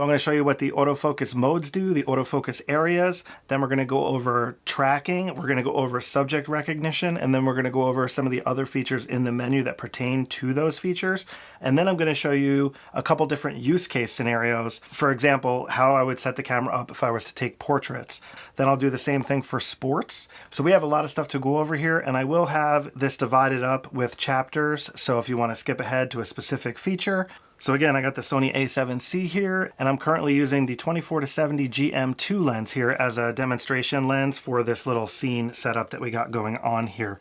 So I'm going to show you what the autofocus modes do, the autofocus areas. Then we're going to go over tracking. We're going to go over subject recognition. And then we're going to go over some of the other features in the menu that pertain to those features. And then I'm going to show you a couple different use case scenarios. For example, how I would set the camera up if I was to take portraits. Then I'll do the same thing for sports. So we have a lot of stuff to go over here, and I will have this divided up with chapters. So if you want to skip ahead to a specific feature. So again, I got the Sony a7C here, and I'm currently using the 24-70 GM2 lens here as a demonstration lens for this little scene setup that we got going on here.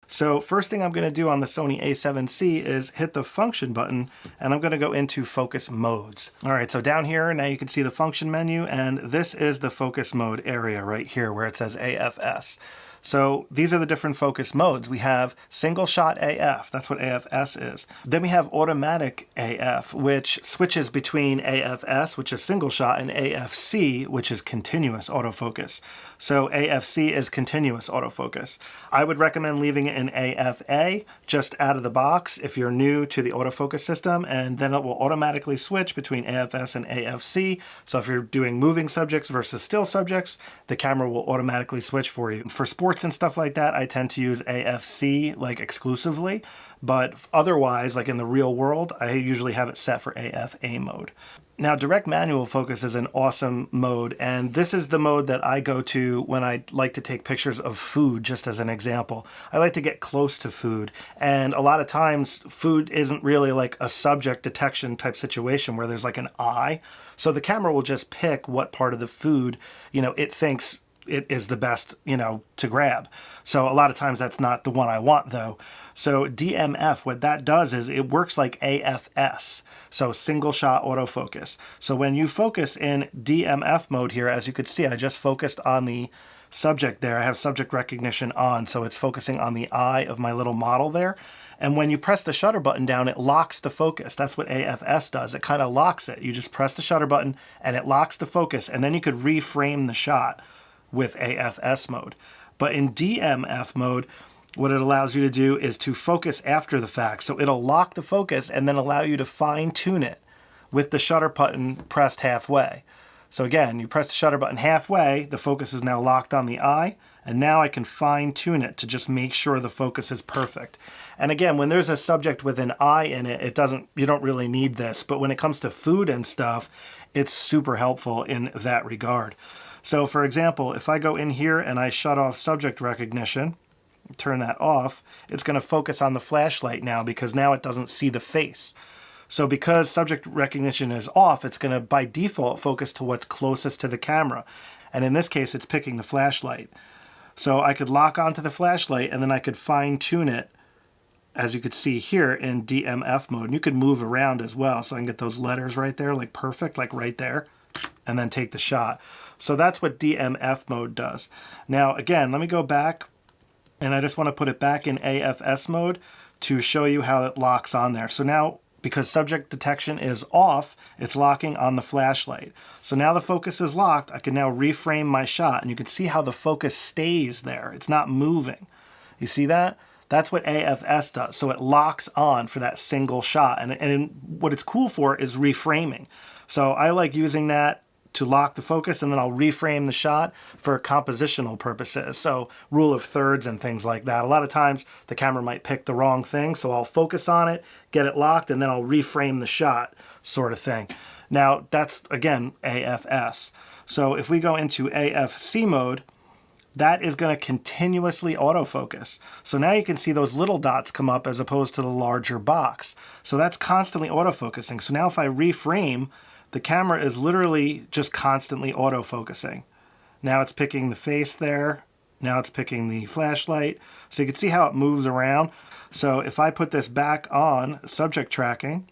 So first thing I'm going to do on the Sony a7C is hit the function button, and I'm going to go into focus modes. All right, so down here, now you can see the function menu, and this is the focus mode area right here where it says AFS. So these are the different focus modes. We have single shot AF, that's what AFS is. Then we have automatic AF, which switches between AFS, which is single shot, and AFC, which is continuous autofocus. So AFC is continuous autofocus. I would recommend leaving it in AFA just out of the box if you're new to the autofocus system, and then it will automatically switch between AFS and AFC. So if you're doing moving subjects versus still subjects, the camera will automatically switch for you. For sports and stuff like that, I tend to use AFC like exclusively, but otherwise, like in the real world, I usually have it set for AFA mode. Now, direct manual focus is an awesome mode, and this is the mode that I go to when I like to take pictures of food, just as an example. I like to get close to food, and a lot of times food isn't really like a subject detection type situation where there's like an eye. So the camera will just pick what part of the food, it thinks it is the best, to grab. So a lot of times that's not the one I want though. So DMF, what that does is it works like AFS. So single shot autofocus. So when you focus in DMF mode here, as you could see, I just focused on the subject there. I have subject recognition on, so it's focusing on the eye of my little model there. And when you press the shutter button down, it locks the focus. That's what AFS does. It kind of locks it. You just press the shutter button and it locks the focus, and then you could reframe the shot with AFS mode. But in DMF mode, what it allows you to do is to focus after the fact. So it'll lock the focus and then allow you to fine tune it with the shutter button pressed halfway. So again, you press the shutter button halfway, the focus is now locked on the eye, and now I can fine tune it to just make sure the focus is perfect. And again, when there's a subject with an eye in it, you don't really need this, but when it comes to food and stuff, it's super helpful in that regard. So for example, if I go in here and I shut off subject recognition, turn that off, it's going to focus on the flashlight now because now it doesn't see the face. So because subject recognition is off, it's going to by default focus to what's closest to the camera. And in this case, it's picking the flashlight. So I could lock onto the flashlight and then I could fine tune it, as you could see here in DMF mode. And you could move around as well. So I can get those letters right there, like perfect, like right there, and then take the shot. So that's what DMF mode does. Now, again, let me go back, and I just want to put it back in AFS mode to show you how it locks on there. So now, because subject detection is off, it's locking on the flashlight. So now the focus is locked. I can now reframe my shot, and you can see how the focus stays there. It's not moving. You see that? That's what AFS does. So it locks on for that single shot. And what it's cool for is reframing. So I like using that to lock the focus, and then I'll reframe the shot for compositional purposes. So rule of thirds and things like that. A lot of times the camera might pick the wrong thing, so I'll focus on it, get it locked, and then I'll reframe the shot, sort of thing. Now that's, again, AFS. So if we go into AFC mode, that is going to continuously autofocus. So now you can see those little dots come up as opposed to the larger box. So that's constantly autofocusing. So now if I reframe, the camera is literally just constantly autofocusing. Now it's picking the face there. Now it's picking the flashlight. So you can see how it moves around. So if I put this back on subject tracking,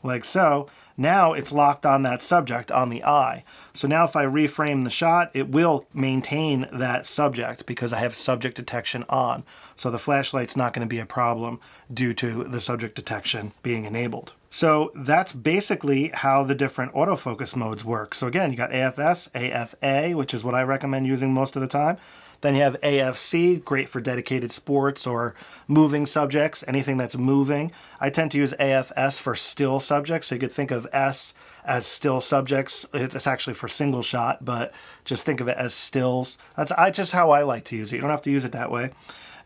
like so, now it's locked on that subject on the eye. So now if I reframe the shot, it will maintain that subject because I have subject detection on. So the flashlight's not going to be a problem due to the subject detection being enabled. So that's basically how the different autofocus modes work. So again, you got AFS, AFA, which is what I recommend using most of the time. Then you have AFC, great for dedicated sports or moving subjects, anything that's moving. I tend to use AFS for still subjects, so you could think of S as still subjects. It's actually for single shot, but just think of it as stills. That's just how I like to use it. You don't have to use it that way.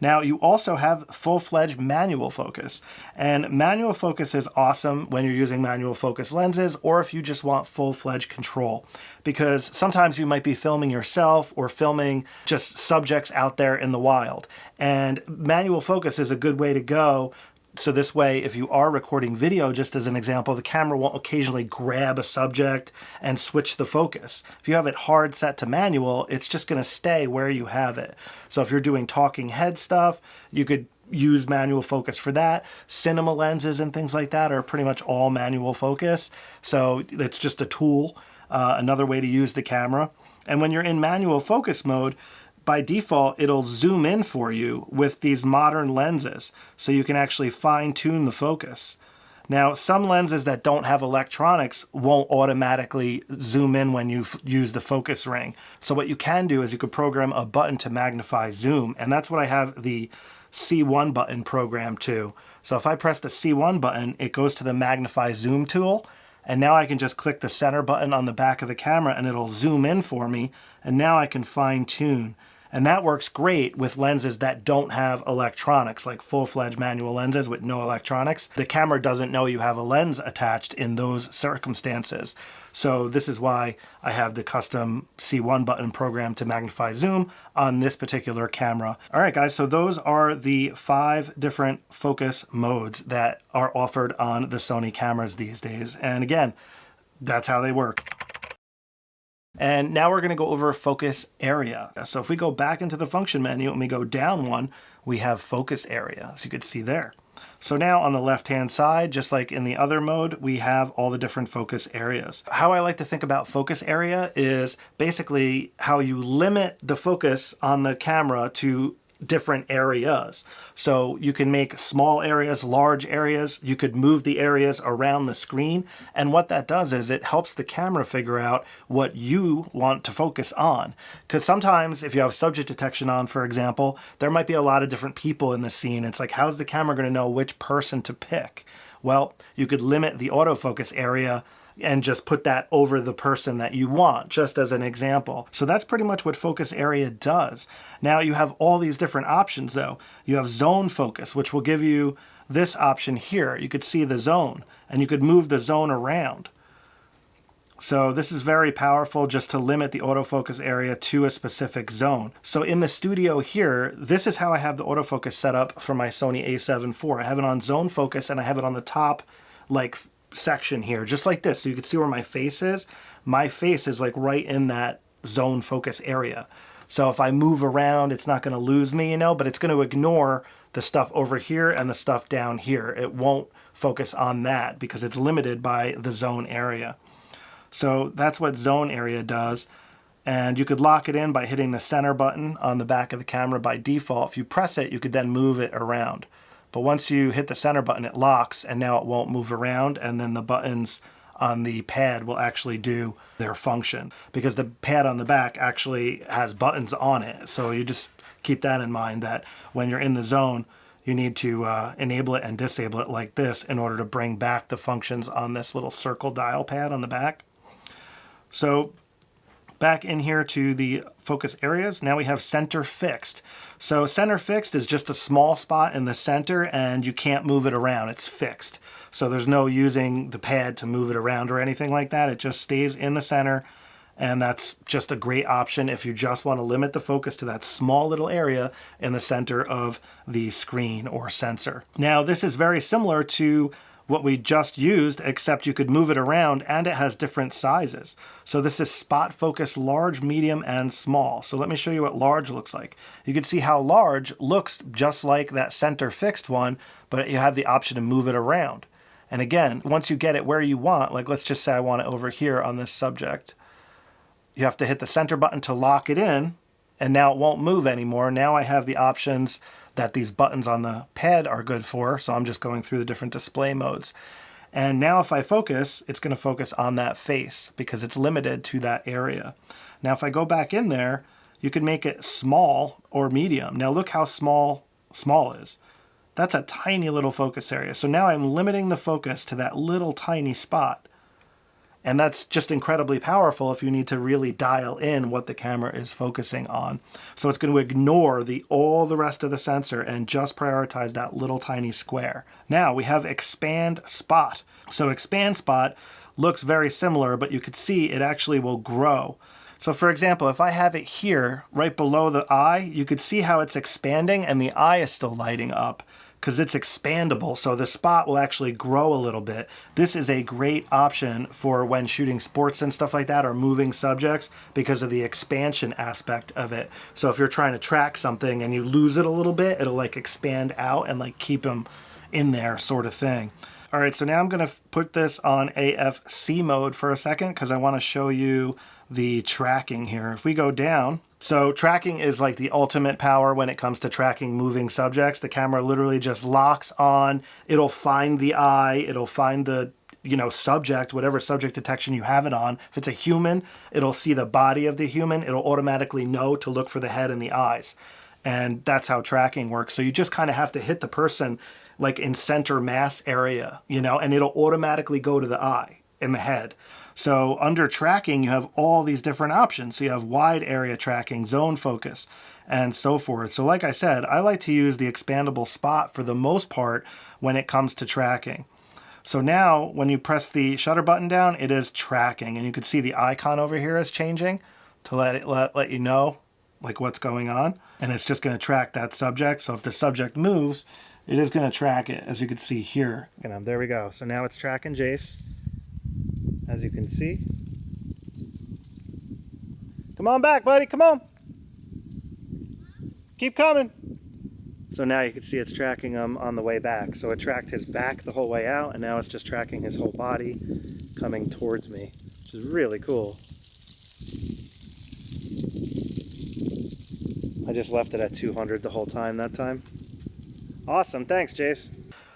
Now, you also have full-fledged manual focus, and manual focus is awesome when you're using manual focus lenses or if you just want full-fledged control, because sometimes you might be filming yourself or filming just subjects out there in the wild, and manual focus is a good way to go. So this way, if you are recording video, just as an example, the camera won't occasionally grab a subject and switch the focus. If you have it hard set to manual, it's just going to stay where you have it. So if you're doing talking head stuff, you could use manual focus for that. Cinema lenses and things like that are pretty much all manual focus. So it's just a tool, another way to use the camera. And when you're in manual focus mode, by default, it'll zoom in for you with these modern lenses, so you can actually fine-tune the focus. Now, some lenses that don't have electronics won't automatically zoom in when you use the focus ring. So what you can do is you could program a button to magnify zoom, and that's what I have the C1 button programmed to. So if I press the C1 button, it goes to the magnify zoom tool, and now I can just click the center button on the back of the camera and it'll zoom in for me, and now I can fine-tune. And that works great with lenses that don't have electronics, like full-fledged manual lenses with no electronics. The camera doesn't know you have a lens attached in those circumstances. So this is why I have the custom C1 button programmed to magnify zoom on this particular camera. All right, guys, so those are the 5 different focus modes that are offered on the Sony cameras these days. And again, that's how they work. And now we're going to go over focus area. So if we go back into the function menu and we go down one, we have focus area, as you can see there. So now on the left-hand side, just like in the other mode, we have all the different focus areas. How I like to think about focus area is basically how you limit the focus on the camera to different areas. So you can make small areas, large areas. You could move the areas around the screen. And what that does is it helps the camera figure out what you want to focus on. Because sometimes if you have subject detection on, for example, there might be a lot of different people in the scene. It's like, how's the camera going to know which person to pick? Well, you could limit the autofocus area and just put that over the person that you want, just as an example. So that's pretty much what focus area does. Now you have all these different options though. You have zone focus, which will give you this option here. You could see the zone and you could move the zone around. So this is very powerful just to limit the autofocus area to a specific zone. So in the studio here, this is how I have the autofocus set up for my Sony a7 IV. I have it on zone focus and I have it on the top like section here, just like this. So you can see where my face is. My face is like right in that zone focus area. So if I move around, it's not going to lose me, but it's going to ignore the stuff over here and the stuff down here. It won't focus on that because it's limited by the zone area. So that's what zone area does. And you could lock it in by hitting the center button on the back of the camera by default. If you press it, you could then move it around. But once you hit the center button, it locks and now it won't move around, and then the buttons on the pad will actually do their function because the pad on the back actually has buttons on it. So you just keep that in mind that when you're in the zone, you need to enable it and disable it like this in order to bring back the functions on this little circle dial pad on the back. So back in here to the focus areas, now we have center fixed. So center fixed is just a small spot in the center and you can't move it around, it's fixed. So there's no using the pad to move it around or anything like that, it just stays in the center, and that's just a great option if you just want to limit the focus to that small little area in the center of the screen or sensor. Now this is very similar to what we just used, except you could move it around and it has different sizes. So this is spot focus large, medium, and small. So let me show you what large looks like. You can see how large looks just like that center fixed one, but you have the option to move it around. And again, once you get it where you want, like let's just say I want it over here on this subject, you have to hit the center button to lock it in, and now it won't move anymore. Now I have the options that these buttons on the pad are good for, so I'm just going through the different display modes. And now if I focus, it's going to focus on that face because it's limited to that area. Now if I go back in there, you can make it small or medium. Now look how small is. That's a tiny little focus area. So now I'm limiting the focus to that little tiny spot. And that's just incredibly powerful if you need to really dial in what the camera is focusing on. So it's going to ignore all the rest of the sensor and just prioritize that little tiny square. Now we have expand spot. So expand spot looks very similar, but you could see it actually will grow. So for example, if I have it here right below the eye, you could see how it's expanding and the eye is still lighting up, because it's expandable, so the spot will actually grow a little bit. This is a great option for when shooting sports and stuff like that, or moving subjects, because of the expansion aspect of it. So if you're trying to track something and you lose it a little bit, it'll like expand out and like keep them in there, sort of thing. All right, so now I'm gonna put this on AFC mode for a second, because I wanna show you the tracking here. If we go down, so tracking is like the ultimate power when it comes to tracking moving subjects. The camera literally just locks on, it'll find the eye, it'll find the subject, whatever subject detection you have it on. If it's a human, it'll see the body of the human, it'll automatically know to look for the head and the eyes. And that's how tracking works. So you just kind of have to hit the person like in center mass area, and it'll automatically go to the eye and the head. So under tracking, you have all these different options. So you have wide area tracking, zone focus, and so forth. So like I said, I like to use the expandable spot for the most part when it comes to tracking. So now when you press the shutter button down, it is tracking, and you can see the icon over here is changing to let you know like what's going on. And it's just going to track that subject. So if the subject moves, it is going to track it, as you can see here. And there we go. So now it's tracking Jace, as you can see. Come on back, buddy, come on. Keep coming. So now you can see it's tracking him on the way back. So it tracked his back the whole way out, and now it's just tracking his whole body coming towards me, which is really cool. I just left it at 200 the whole time that time. Awesome, thanks, Jace.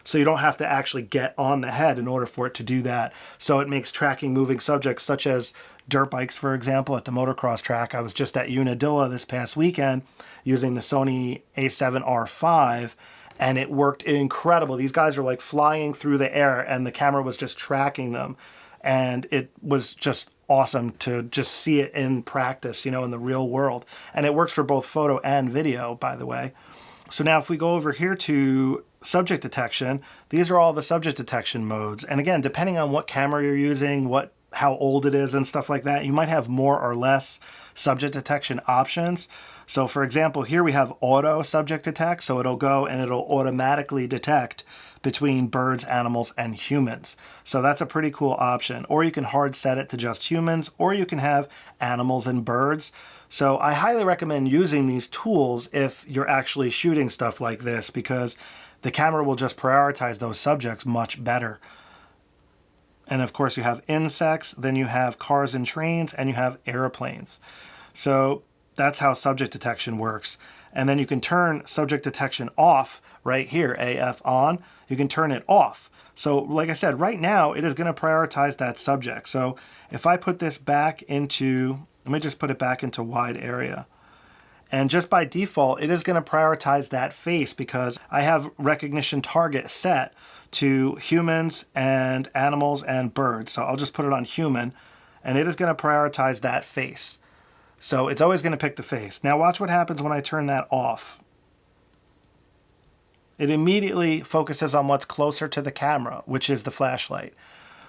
So you don't have to actually get on the head in order for it to do that. So it makes tracking moving subjects, such as dirt bikes, for example, at the motocross track. I was just at Unadilla this past weekend using the Sony A7R5, and it worked incredible. These guys are like flying through the air, and the camera was just tracking them. And it was just awesome to just see it in practice, in the real world. And it works for both photo and video, by the way. So now if we go over here to subject detection, these are all the subject detection modes. And again, depending on what camera you're using, how old it is and stuff like that, you might have more or less subject detection options. So for example, here we have auto subject detect. So it'll go and it'll automatically detect between birds, animals, and humans. So that's a pretty cool option. Or you can hard set it to just humans, or you can have animals and birds. So I highly recommend using these tools if you're actually shooting stuff like this, because the camera will just prioritize those subjects much better. And of course you have insects, then you have cars and trains, and you have airplanes. So that's how subject detection works. And then you can turn subject detection off right here, AF on. You can turn it off. So like I said, right now it is going to prioritize that subject. So if I put this back into, let me just put it back into wide area. And just by default, it is going to prioritize that face, because I have recognition target set to humans and animals and birds. So I'll just put it on human, and it is going to prioritize that face. So it's always going to pick the face. Now watch what happens when I turn that off. It immediately focuses on what's closer to the camera, which is the flashlight.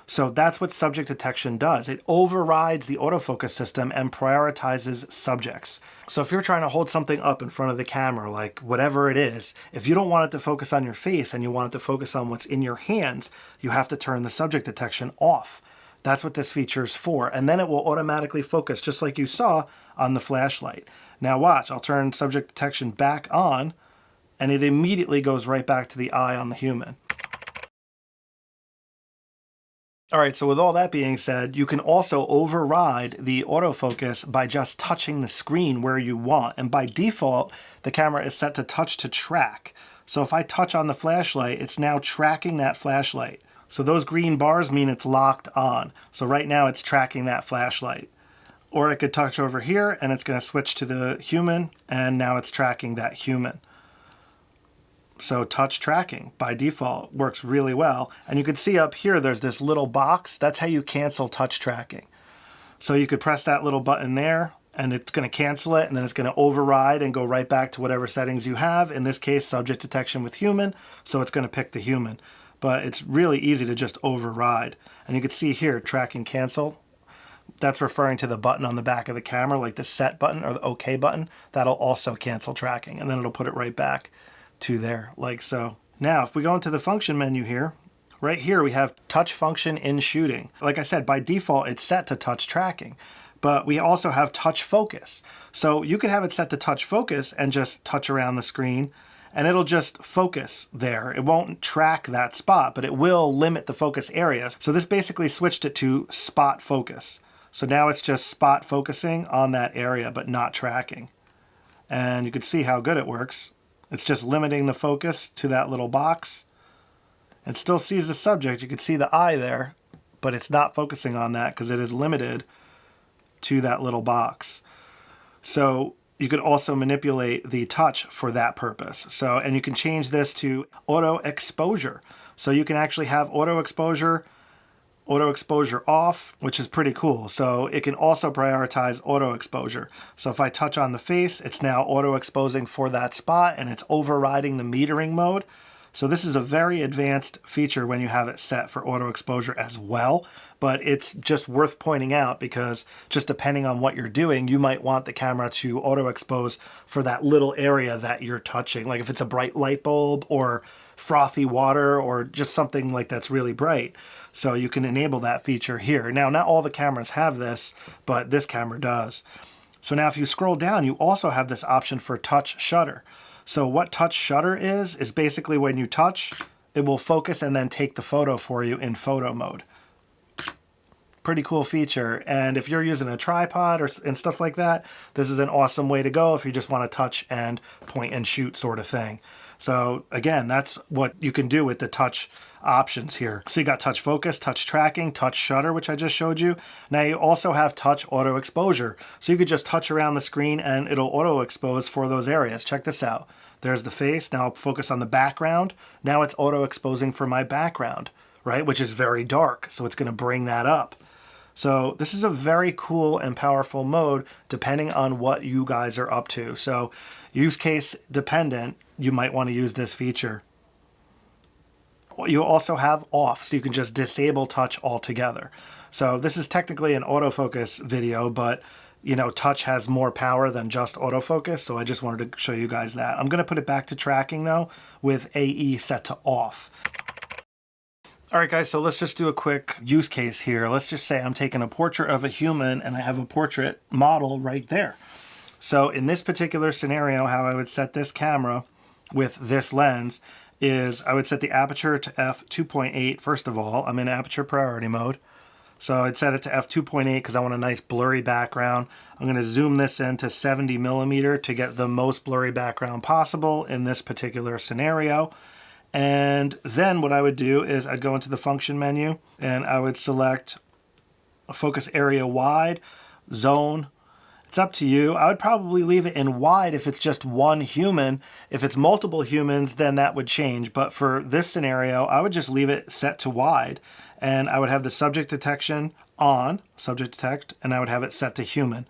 So that's what subject detection does. It overrides the autofocus system and prioritizes subjects. So if you're trying to hold something up in front of the camera, like whatever it is, if you don't want it to focus on your face and you want it to focus on what's in your hands, you have to turn the subject detection off. That's what this feature is for. And then it will automatically focus, just like you saw on the flashlight. Now watch, I'll turn subject detection back on, and it immediately goes right back to the eye on the human. All right, so with all that being said, you can also override the autofocus by just touching the screen where you want. And by default, the camera is set to touch to track. So if I touch on the flashlight, it's now tracking that flashlight. So those green bars mean it's locked on. So right now it's tracking that flashlight. Or I could touch over here and it's going to switch to the human, and now it's tracking that human. So touch tracking by default works really well. And you can see up here there's this little box. That's how you cancel touch tracking. So you could press that little button there and it's going to cancel it, and then it's going to override and go right back to whatever settings you have. In this case, subject detection with human, so it's going to pick the human. But it's really easy to just override. And you can see here, track and cancel. That's referring to the button on the back of the camera, like the set button or the OK button. That'll also cancel tracking, and then it'll put it right back to there, like so. Now, if we go into the function menu here, right here we have touch function in shooting. Like I said, by default, it's set to touch tracking. But we also have touch focus. So you could have it set to touch focus and just touch around the screen, and it'll just focus there. It won't track that spot, but it will limit the focus area. So this basically switched it to spot focus. So now it's just spot focusing on that area, but not tracking. And you can see how good it works. It's just limiting the focus to that little box. It still sees the subject. You can see the eye there, but it's not focusing on that because it is limited to that little box. So you could also manipulate the touch for that purpose. So, and you can change this to auto exposure. So you can actually have auto exposure off, which is pretty cool. So it can also prioritize auto exposure. So if I touch on the face, it's now auto exposing for that spot, and it's overriding the metering mode. So this is a very advanced feature when you have it set for auto exposure as well, but it's just worth pointing out because just depending on what you're doing, you might want the camera to auto expose for that little area that you're touching. Like if it's a bright light bulb or frothy water or just something like that's really bright. So you can enable that feature here. Now, not all the cameras have this, but this camera does. So now if you scroll down, you also have this option for touch shutter. So what touch shutter is basically when you touch, it will focus and then take the photo for you in photo mode. Pretty cool feature. And if you're using a tripod and stuff like that, this is an awesome way to go if you just want to touch and point and shoot sort of thing. So again, that's what you can do with the touch options here. So you got touch focus, touch tracking, touch shutter, which I just showed you. Now you also have touch auto exposure. So you could just touch around the screen and it'll auto expose for those areas. Check this out. There's the face. Now I'll focus on the background. Now it's auto exposing for my background, right? Which is very dark. So it's going to bring that up. So this is a very cool and powerful mode depending on what you guys are up to. So use case dependent, you might want to use this feature. You also have off, so you can just disable touch altogether. So this is technically an autofocus video, but you know, touch has more power than just autofocus, so I just wanted to show you guys that. I'm going to put it back to tracking though with AE set to off. All right, guys, so let's just do a quick use case here. Let's just say I'm taking a portrait of a human and I have a portrait model right there. So in this particular scenario, how I would set this camera with this lens is I would set the aperture to f2.8. First of all, I'm in aperture priority mode. So I'd set it to f2.8 because I want a nice blurry background. I'm going to zoom this into 70 millimeter to get the most blurry background possible in this particular scenario. And then what I would do is I'd go into the function menu and I would select a focus area wide, zone. It's up to you. I would probably leave it in wide if it's just one human. If it's multiple humans, then that would change. But for this scenario, I would just leave it set to wide. And I would have the subject detection on, subject detect, and I would have it set to human.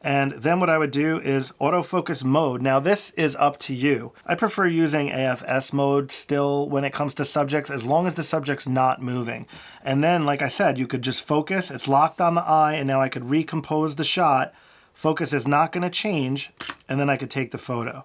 And then what I would do is autofocus mode. Now this is up to you. I prefer using AFS mode still when it comes to subjects, as long as the subject's not moving. And then, like I said, you could just focus. It's locked on the eye, and now I could recompose the shot. Focus is not going to change, and then I could take the photo.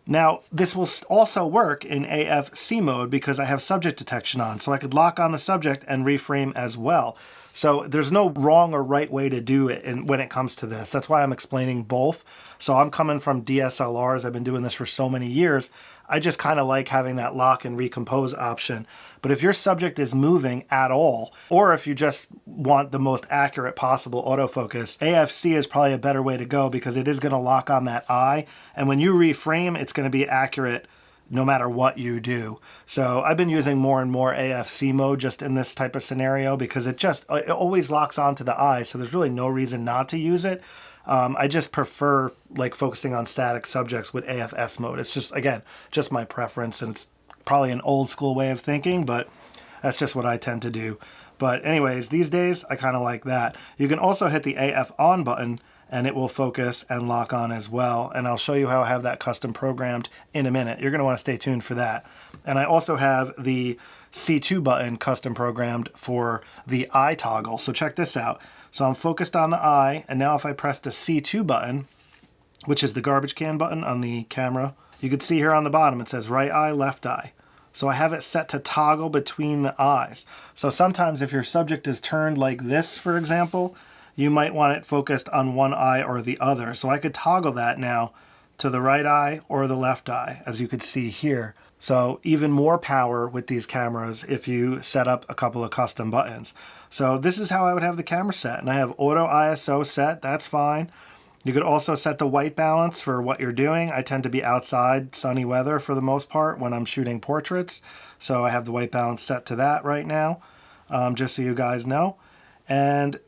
Now, this will also work in AFC mode because I have subject detection on, so I could lock on the subject and reframe as well. So there's no wrong or right way to do it when it comes to this. That's why I'm explaining both. So I'm coming from DSLRs. I've been doing this for so many years. I just kind of like having that lock and recompose option. But if your subject is moving at all, or if you just want the most accurate possible autofocus, AFC is probably a better way to go because it is going to lock on that eye. And when you reframe, it's going to be accurate no matter what you do. So I've been using more and more AFC mode just in this type of scenario because it always locks onto the eye. So there's really no reason not to use it. I just prefer like focusing on static subjects with AFS mode. It's just, again, just my preference, and it's probably an old school way of thinking, but that's just what I tend to do. But anyways, these days I kind of like that. You can also hit the AF on button and it will focus and lock on as well. And I'll show you how I have that custom programmed in a minute. You're going to want to stay tuned for that. And I also have the C2 button custom programmed for the eye toggle. So check this out. So I'm focused on the eye, and now if I press the C2 button, which is the garbage can button on the camera, you can see here on the bottom it says right eye, left eye. So I have it set to toggle between the eyes. So sometimes if your subject is turned like this, for example, you might want it focused on one eye or the other. So I could toggle that now to the right eye or the left eye, as you could see here. So even more power with these cameras if you set up a couple of custom buttons. So this is how I would have the camera set. And I have auto ISO set, that's fine. You could also set the white balance for what you're doing. I tend to be outside sunny weather for the most part when I'm shooting portraits. So I have the white balance set to that right now, just so you guys know. And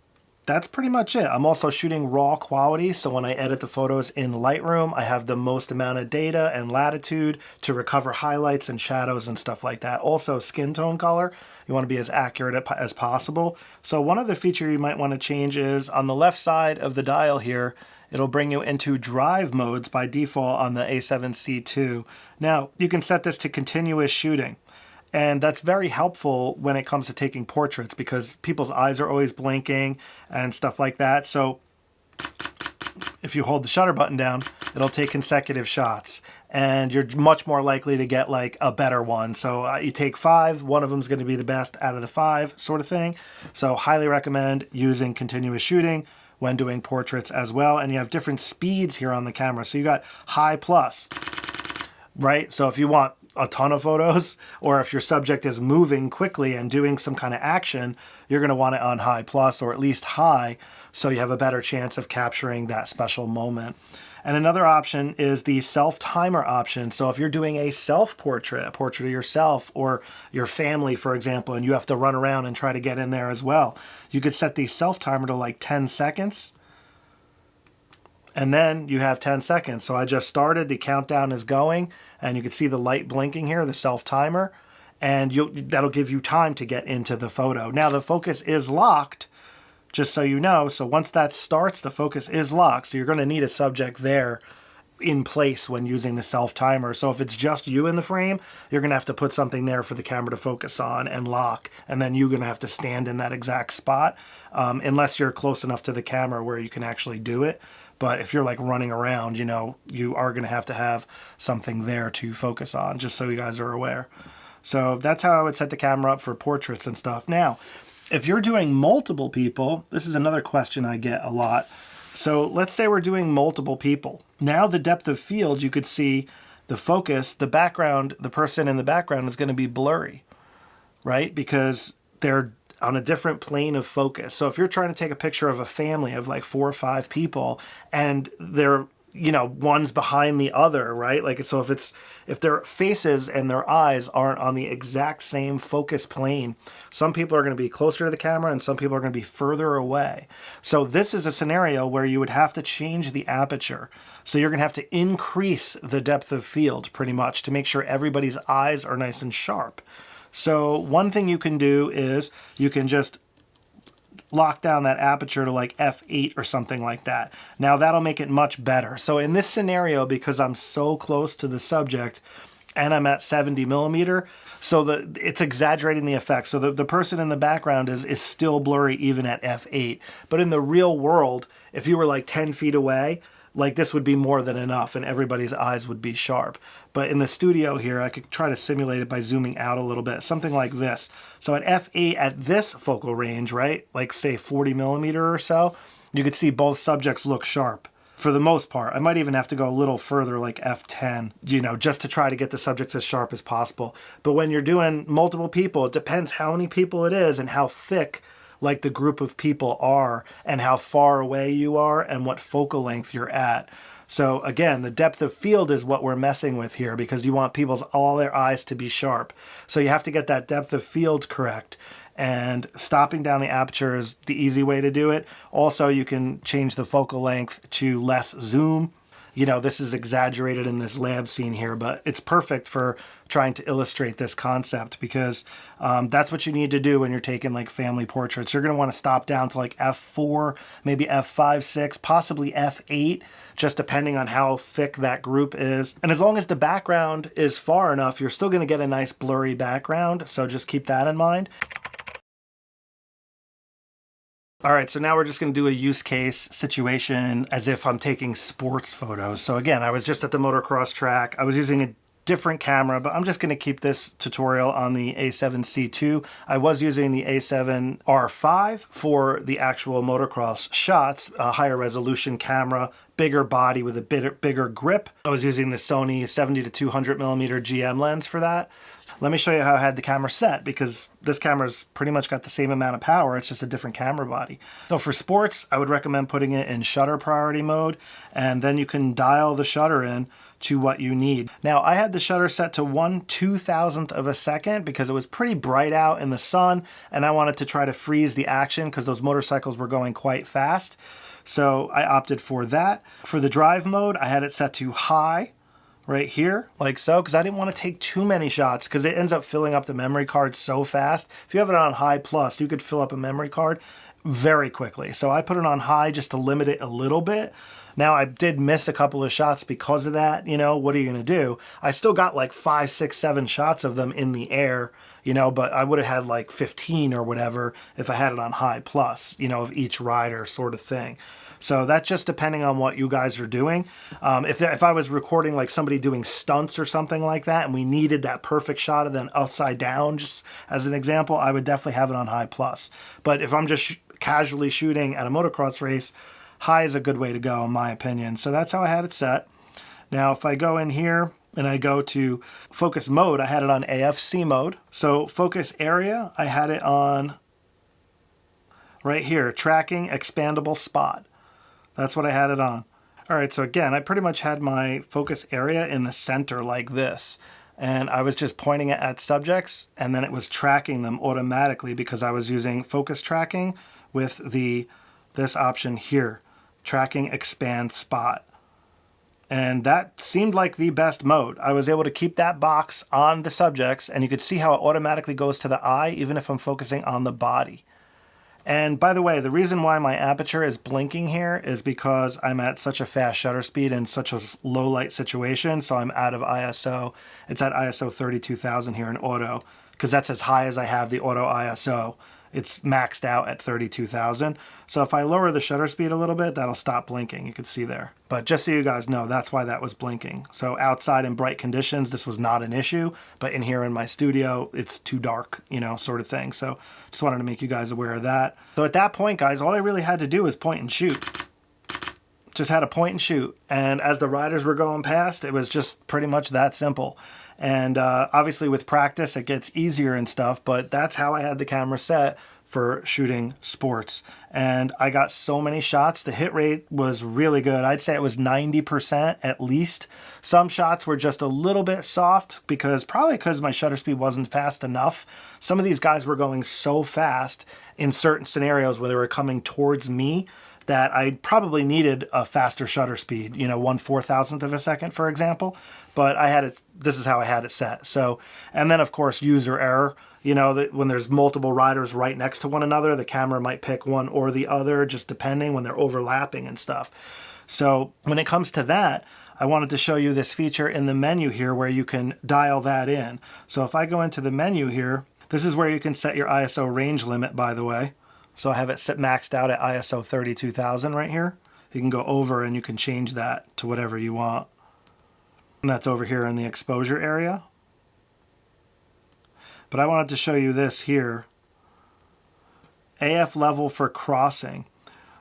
that's pretty much it. I'm also shooting raw quality, so when I edit the photos in Lightroom, I have the most amount of data and latitude to recover highlights and shadows and stuff like that. Also, skin tone color, you want to be as accurate as possible. So one other feature you might want to change is on the left side of the dial here, it'll bring you into drive modes by default on the A7C II. Now, you can set this to continuous shooting. And that's very helpful when it comes to taking portraits because people's eyes are always blinking and stuff like that. So if you hold the shutter button down, it'll take consecutive shots and you're much more likely to get like a better one. So you take 5, one of them is going to be the best out of the 5 sort of thing. So highly recommend using continuous shooting when doing portraits as well. And you have different speeds here on the camera. So you got high plus, right? So if you want a ton of photos, or if your subject is moving quickly and doing some kind of action, you're going to want it on high plus or at least high, so you have a better chance of capturing that special moment. And another option is the self timer option. So if you're doing a self portrait, a portrait of yourself or your family, for example, and you have to run around and try to get in there as well, you could set the self timer to like 10 seconds. And then you have 10 seconds. So I just started, the countdown is going, and you can see the light blinking here, the self timer, and that'll give you time to get into the photo. Now the focus is locked, just so you know. So once that starts, the focus is locked. So you're going to need a subject there in place when using the self timer. So if it's just you in the frame, you're going to have to put something there for the camera to focus on and lock, and then you're going to have to stand in that exact spot, unless you're close enough to the camera where you can actually do it. But if you're like running around, you know, you are going to have something there to focus on, just so you guys are aware. So that's how I would set the camera up for portraits and stuff. Now, if you're doing multiple people, this is another question I get a lot. So let's say we're doing multiple people. Now the depth of field, you could see the focus, the background, the person in the background is going to be blurry, right? Because they're on a different plane of focus. So if you're trying to take a picture of a family of like 4 or 5 people and they're, you know, one's behind the other, right? Like, so if their faces and their eyes aren't on the exact same focus plane, some people are going to be closer to the camera and some people are going to be further away. So this is a scenario where you would have to change the aperture. So you're going to have to increase the depth of field pretty much to make sure everybody's eyes are nice and sharp. So one thing you can do is you can just lock down that aperture to like f8 or something like that. Now that'll make it much better. So in this scenario, because I'm so close to the subject and I'm at 70 millimeter, so it's exaggerating the effect. So the person in the background is still blurry even at f8. But in the real world, if you were like 10 feet away, like this would be more than enough and everybody's eyes would be sharp. But in the studio here, I could try to simulate it by zooming out a little bit, something like this. So at f8 at this focal range, right, like say 40 millimeter or so, you could see both subjects look sharp for the most part. I might even have to go a little further, like f10, you know, just to try to get the subjects as sharp as possible. But when you're doing multiple people, it depends how many people it is and how thick like the group of people are and how far away you are and what focal length you're at. So again, the depth of field is what we're messing with here, because you want all their eyes to be sharp. So you have to get that depth of field correct. And stopping down the aperture is the easy way to do it. Also, you can change the focal length to less zoom. You know, this is exaggerated in this lab scene here, but it's perfect for trying to illustrate this concept, because that's what you need to do when you're taking like family portraits. You're going to want to stop down to like f4, maybe f5, 6, possibly f8, just depending on how thick that group is. And as long as the background is far enough, you're still going to get a nice blurry background. So just keep that in mind. All right, so now we're just going to do a use case situation as if I'm taking sports photos. So again, I was just at the motocross track. I was using a different camera, but I'm just going to keep this tutorial on the A7C II. I was using the A7R5 for the actual motocross shots, a higher resolution camera, bigger body with a bit bigger grip. I was using the Sony 70 to 200 millimeter GM lens for that. Let me show you how I had the camera set, because this camera's pretty much got the same amount of power, it's just a different camera body. So for sports, I would recommend putting it in shutter priority mode, and then you can dial the shutter in to what you need. Now, I had the shutter set to 1/2000th of a second because it was pretty bright out in the sun, and I wanted to try to freeze the action because those motorcycles were going quite fast. So I opted for that. For the drive mode, I had it set to high, right here, like so, because I didn't want to take too many shots because it ends up filling up the memory card so fast. If you have it on high plus, you could fill up a memory card very quickly. So I put it on high just to limit it a little bit. Now, I did miss a couple of shots because of that. You know, what are you going to do? I still got like 5, 6, 7 shots of them in the air, you know, but I would have had like 15 or whatever if I had it on high plus, you know, of each rider sort of thing. So that's just depending on what you guys are doing. If I was recording like somebody doing stunts or something like that, and we needed that perfect shot of them upside down, just as an example, I would definitely have it on high plus. But if I'm just casually shooting at a motocross race, high is a good way to go, in my opinion. So that's how I had it set. Now, if I go in here and I go to focus mode, I had it on AFC mode. So focus area, I had it on right here, tracking expandable spot. That's what I had it on. All right, so again, I pretty much had my focus area in the center like this. And I was just pointing it at subjects, and then it was tracking them automatically because I was using focus tracking with this option here, tracking expand spot. And that seemed like the best mode. I was able to keep that box on the subjects, and you could see how it automatically goes to the eye, even if I'm focusing on the body. And by the way, the reason why my aperture is blinking here is because I'm at such a fast shutter speed in such a low light situation, so I'm out of ISO. It's at ISO 32,000 here in auto, because that's as high as I have the auto ISO. It's maxed out at 32,000. So if I lower the shutter speed a little bit, that'll stop blinking. You can see there. But just so you guys know, that's why that was blinking. So outside in bright conditions, this was not an issue. But in here in my studio, it's too dark, you know, sort of thing. So just wanted to make you guys aware of that. So at that point, guys, all I really had to do was point and shoot. Just had to point and shoot. And as the riders were going past, it was just pretty much that simple. And obviously with practice, it gets easier and stuff, but that's how I had the camera set for shooting sports. And I got so many shots. The hit rate was really good. I'd say it was 90% at least. Some shots were just a little bit soft probably because my shutter speed wasn't fast enough. Some of these guys were going so fast in certain scenarios where they were coming towards me that I probably needed a faster shutter speed, you know, 1/4000th of a second, for example. But I had it, this is how I had it set. So, and then of course, user error, you know, that when there's multiple riders right next to one another, the camera might pick one or the other, just depending when they're overlapping and stuff. So when it comes to that, I wanted to show you this feature in the menu here where you can dial that in. So if I go into the menu here, this is where you can set your ISO range limit, by the way. So I have it set maxed out at ISO 32,000 right here. You can go over and you can change that to whatever you want. And that's over here in the exposure area. But I wanted to show you this here. AF level for crossing.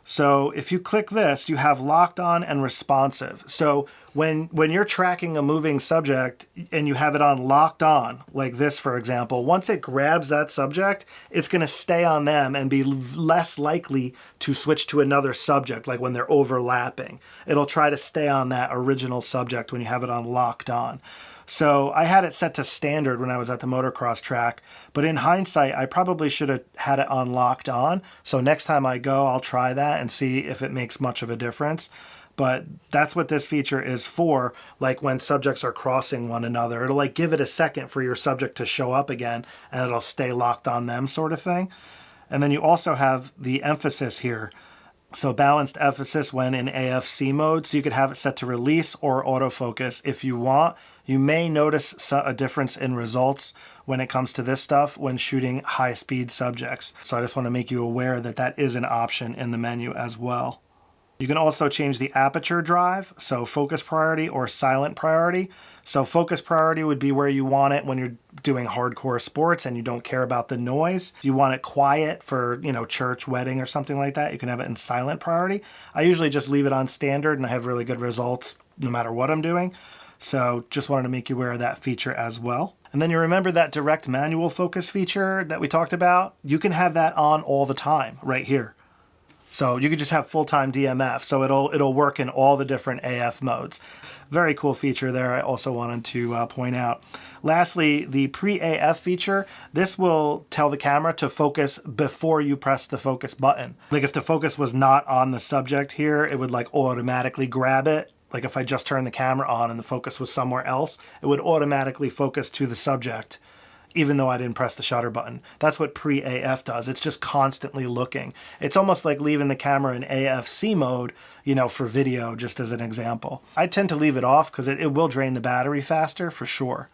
So if you click this, you have locked on and responsive. So when you're tracking a moving subject and you have it on locked on, like this, for example, once it grabs that subject, it's going to stay on them and be less likely to switch to another subject, like when they're overlapping. It'll try to stay on that original subject when you have it on locked on. So I had it set to standard when I was at the motocross track, but in hindsight, I probably should have had it on locked on. So next time I go, I'll try that and see if it makes much of a difference. But that's what this feature is for, like when subjects are crossing one another. It'll like give it a second for your subject to show up again, and it'll stay locked on them, sort of thing. And then you also have the emphasis here. So balanced emphasis when in AFC mode, so you could have it set to release or autofocus if you want. You may notice a difference in results when it comes to this stuff when shooting high-speed subjects. So I just want to make you aware that that is an option in the menu as well. You can also change the aperture drive, so focus priority or silent priority. So focus priority would be where you want it when you're doing hardcore sports and you don't care about the noise. If you want it quiet for, church, wedding, or something like that, you can have it in silent priority. I usually just leave it on standard and I have really good results no matter what I'm doing. So just wanted to make you aware of that feature as well. And then you remember that direct manual focus feature that we talked about? You can have that on all the time right here. So you could just have full-time DMF. So it'll work in all the different AF modes. Very cool feature there. I also wanted to point out. Lastly, the pre-AF feature, this will tell the camera to focus before you press the focus button. Like if the focus was not on the subject here, it would like automatically grab it. Like if I just turned the camera on and the focus was somewhere else, it would automatically focus to the subject, even though I didn't press the shutter button. That's what pre-AF does. It's just constantly looking. It's almost like leaving the camera in AFC mode, for video, just as an example. I tend to leave it off because it will drain the battery faster for sure.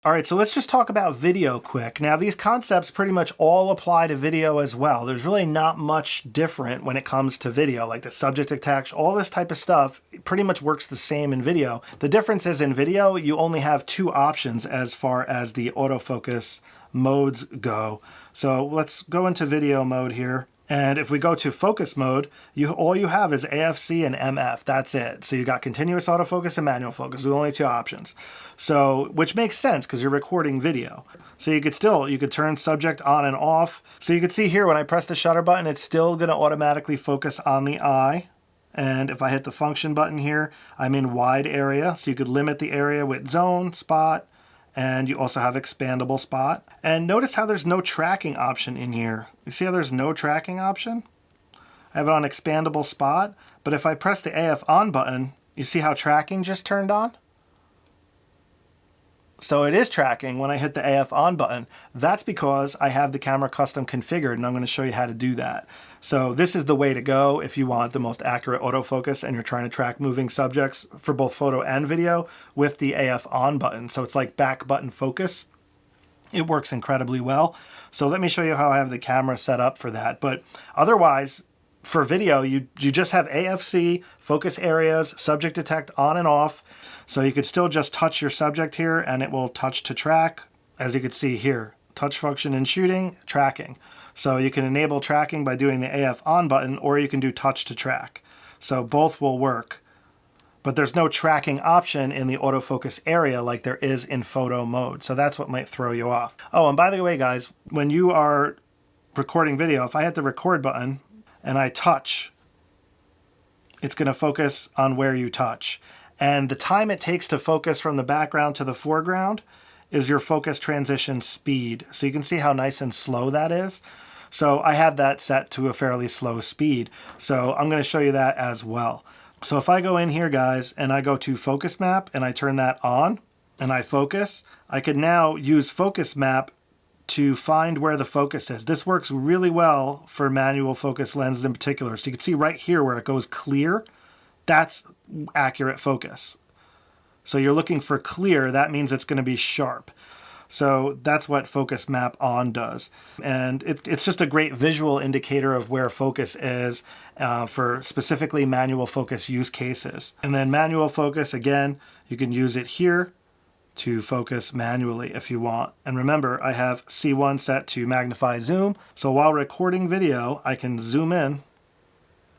All right, so let's just talk about video quick. Now, these concepts pretty much all apply to video as well. There's really not much different when it comes to video, like the subject detection, all this type of stuff pretty much works the same in video. The difference is in video, you only have two options as far as the autofocus modes go. So let's go into video mode here. And if we go to focus mode, all you have is AFC and MF. That's it. So you got continuous autofocus and manual focus. There's only two options. So, which makes sense because you're recording video. So you could turn subject on and off. So you can see here when I press the shutter button, it's still going to automatically focus on the eye. And if I hit the function button here, I'm in wide area. So you could limit the area with zone, spot, and you also have expandable spot. And notice how there's no tracking option in here. You see how there's no tracking option? I have it on expandable spot, but if I press the AF on button, you see how tracking just turned on? So it is tracking when I hit the AF on button. That's because I have the camera custom configured, and I'm going to show you how to do that. So this is the way to go if you want the most accurate autofocus and you're trying to track moving subjects for both photo and video with the AF on button. So it's like back button focus. It works incredibly well. So let me show you how I have the camera set up for that. But otherwise, for video, you just have AFC, focus areas, subject detect on and off. So you could still just touch your subject here and it will touch to track. As you can see here, touch function in shooting, tracking. So you can enable tracking by doing the AF on button, or you can do touch to track. So both will work. But there's no tracking option in the autofocus area like there is in photo mode. So that's what might throw you off. Oh, and by the way, guys, when you are recording video, if I hit the record button and I touch, it's going to focus on where you touch. And the time it takes to focus from the background to the foreground is your focus transition speed. So you can see how nice and slow that is. So I have that set to a fairly slow speed. So I'm going to show you that as well. So if I go in here, guys, and I go to focus map and I turn that on and I focus, I can now use focus map to find where the focus is. This works really well for manual focus lenses in particular. So you can see right here where it goes clear, that's accurate focus. So you're looking for clear, that means it's going to be sharp. So that's what focus map on does. And it's just a great visual indicator of where focus is for specifically manual focus use cases. And then manual focus, again, you can use it here to focus manually if you want. And remember, I have C1 set to magnify zoom, so while recording video, I can zoom in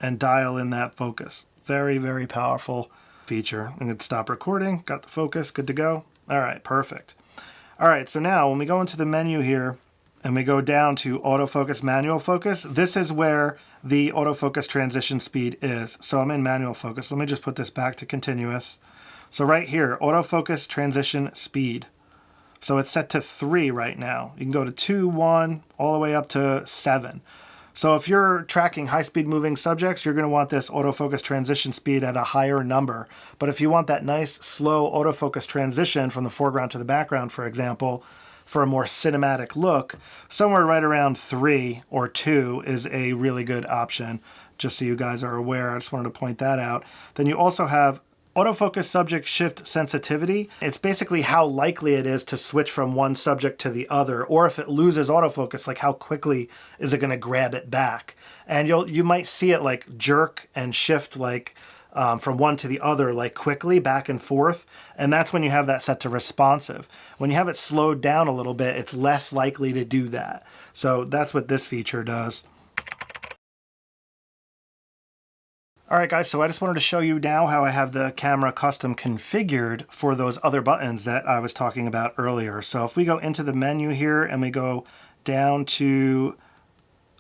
and dial in that focus. Very, very powerful feature. I'm going to stop recording, got the focus, good to go. All right, perfect. All right, so now when we go into the menu here and we go down to autofocus, manual focus, this is where the autofocus transition speed is. So I'm in manual focus. Let me just put this back to continuous. So right here, autofocus transition speed. So it's set to 3 right now. You can go to 2, 1, all the way up to 7. So if you're tracking high-speed moving subjects, you're going to want this autofocus transition speed at a higher number. But if you want that nice, slow autofocus transition from the foreground to the background, for example, for a more cinematic look, somewhere right around 3 or 2 is a really good option, just so you guys are aware. I just wanted to point that out. Then you also have autofocus subject shift sensitivity. It's basically how likely it is to switch from one subject to the other, or if it loses autofocus, like how quickly is it going to grab it back. And you might see it like jerk and shift like from one to the other, like quickly back and forth. And that's when you have that set to responsive. When you have it slowed down a little bit, it's less likely to do that. So that's what this feature does. All right, guys, so I just wanted to show you now how I have the camera custom configured for those other buttons that I was talking about earlier. So if we go into the menu here and we go down to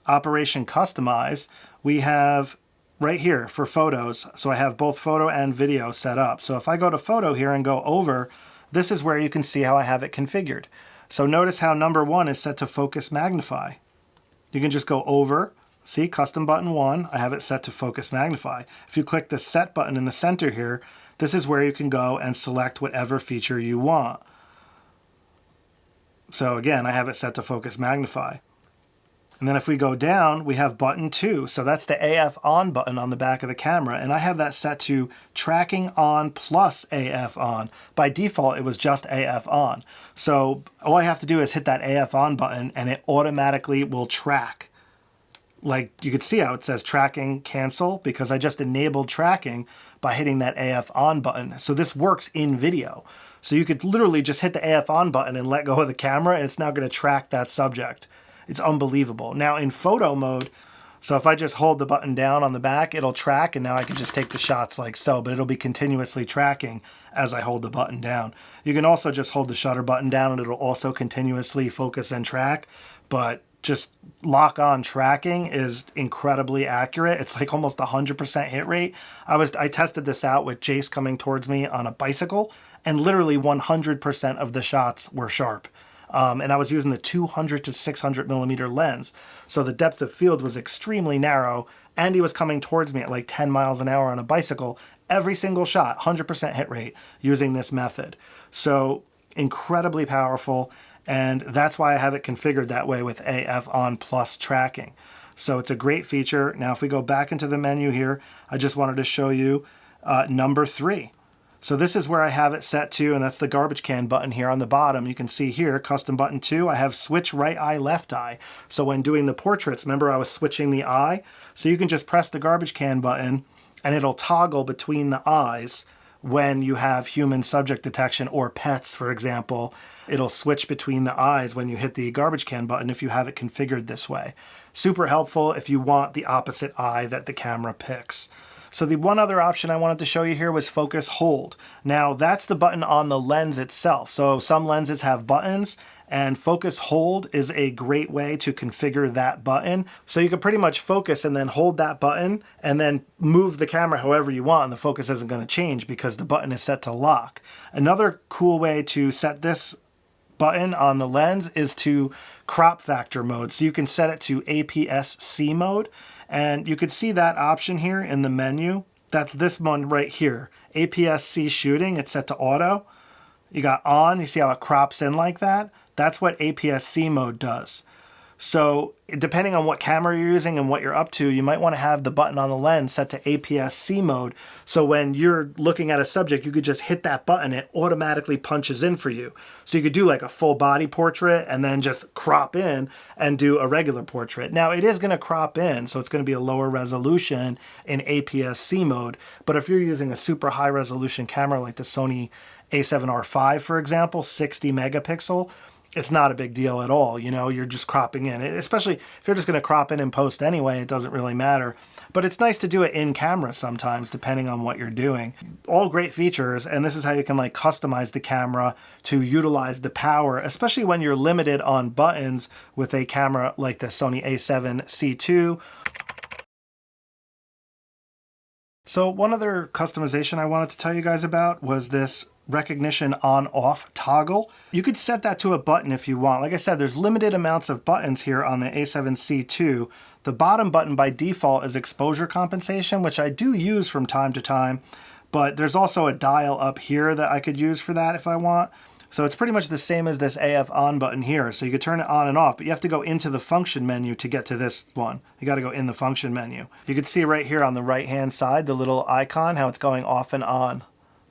Operation Customize, we have right here for photos. So I have both photo and video set up. So if I go to photo here and go over, this is where you can see how I have it configured. So notice how number 1 is set to focus magnify. You can just go over. See, custom button 1, I have it set to focus magnify. If you click the set button in the center here, this is where you can go and select whatever feature you want. So again, I have it set to focus magnify. And then if we go down, we have button 2. So that's the AF on button on the back of the camera. And I have that set to tracking on plus AF on. By default, it was just AF on. So all I have to do is hit that AF on button and it automatically will track. Like you could see how it says tracking cancel because I just enabled tracking by hitting that AF on button. So this works in video. So you could literally just hit the AF on button and let go of the camera and it's now going to track that subject. It's unbelievable. Now in photo mode, so if I just hold the button down on the back, it'll track and now I can just take the shots like so, but it'll be continuously tracking as I hold the button down. You can also just hold the shutter button down and it'll also continuously focus and track, but just lock on tracking is incredibly accurate. It's like almost 100% hit rate. I tested this out with Jace coming towards me on a bicycle and literally 100% of the shots were sharp. And I was using the 200 to 600 millimeter lens. So the depth of field was extremely narrow and he was coming towards me at like 10 miles an hour on a bicycle. Every single shot, 100% hit rate using this method. So incredibly powerful. And that's why I have it configured that way with AF on plus tracking. So it's a great feature. Now, if we go back into the menu here, I just wanted to show you number 3. So this is where I have it set to, and that's the garbage can button here on the bottom. You can see here, custom button 2, I have switch right eye, left eye. So when doing the portraits, remember I was switching the eye? So you can just press the garbage can button and it'll toggle between the eyes when you have human subject detection or pets, for example. It'll switch between the eyes when you hit the garbage can button if you have it configured this way. Super helpful if you want the opposite eye that the camera picks. So the one other option I wanted to show you here was focus hold. Now that's the button on the lens itself. So some lenses have buttons and focus hold is a great way to configure that button. So you can pretty much focus and then hold that button and then move the camera however you want and the focus isn't going to change because the button is set to lock. Another cool way to set this button on the lens is to crop factor mode. So you can set it to APS-C mode and you can see that option here in the menu. That's this one right here, APS-C shooting. It's set to auto. You got on, you see how it crops in like that? That's what APS-C mode does. So depending on what camera you're using and what you're up to, you might want to have the button on the lens set to APS-C mode. So when you're looking at a subject, you could just hit that button, it automatically punches in for you. So you could do like a full body portrait and then just crop in and do a regular portrait. Now it is going to crop in, so it's going to be a lower resolution in APS-C mode. But if you're using a super high resolution camera like the Sony A7R5, for example, 60 megapixel, it's not a big deal at all. You know, you're just cropping in, especially if you're just going to crop in and post anyway, it doesn't really matter. But it's nice to do it in camera sometimes, depending on what you're doing. All great features, and this is how you can like customize the camera to utilize the power, especially when you're limited on buttons with a camera like the Sony a7C II. So one other customization I wanted to tell you guys about was this recognition on-off toggle. You could set that to a button if you want. Like I said, there's limited amounts of buttons here on the a7C II. The bottom button by default is exposure compensation, which I do use from time to time, but there's also a dial up here that I could use for that if I want. So it's pretty much the same as this AF on button here. So you could turn it on and off, but you have to go into the function menu to get to this one. You got to go in the function menu. You can see right here on the right-hand side, the little icon, how it's going off and on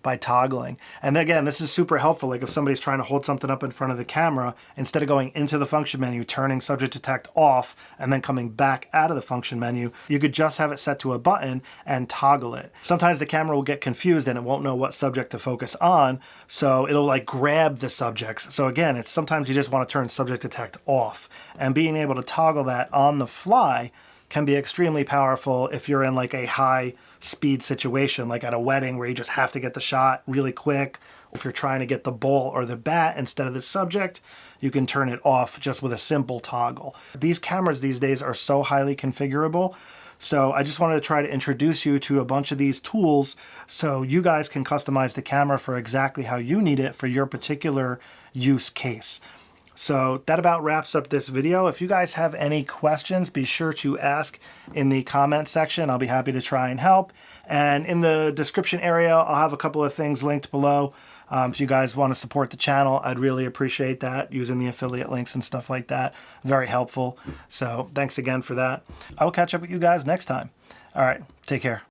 by toggling. And again, this is super helpful. Like if somebody's trying to hold something up in front of the camera, instead of going into the function menu, turning subject detect off, and then coming back out of the function menu, you could just have it set to a button and toggle it. Sometimes the camera will get confused and it won't know what subject to focus on, so it'll like grab the subjects. So again, it's sometimes you just want to turn subject detect off, and being able to toggle that on the fly can be extremely powerful if you're in like a high speed situation, like at a wedding where you just have to get the shot really quick. If you're trying to get the ball or the bat instead of the subject, you can turn it off just with a simple toggle. These cameras these days are so highly configurable. So I just wanted to try to introduce you to a bunch of these tools so you guys can customize the camera for exactly how you need it for your particular use case. So that about wraps up this video. If you guys have any questions, be sure to ask in the comment section. I'll be happy to try and help. And in the description area, I'll have a couple of things linked below. If you guys want to support the channel, I'd really appreciate that, using the affiliate links and stuff like that. Very helpful. So thanks again for that. I will catch up with you guys next time. All right, take care.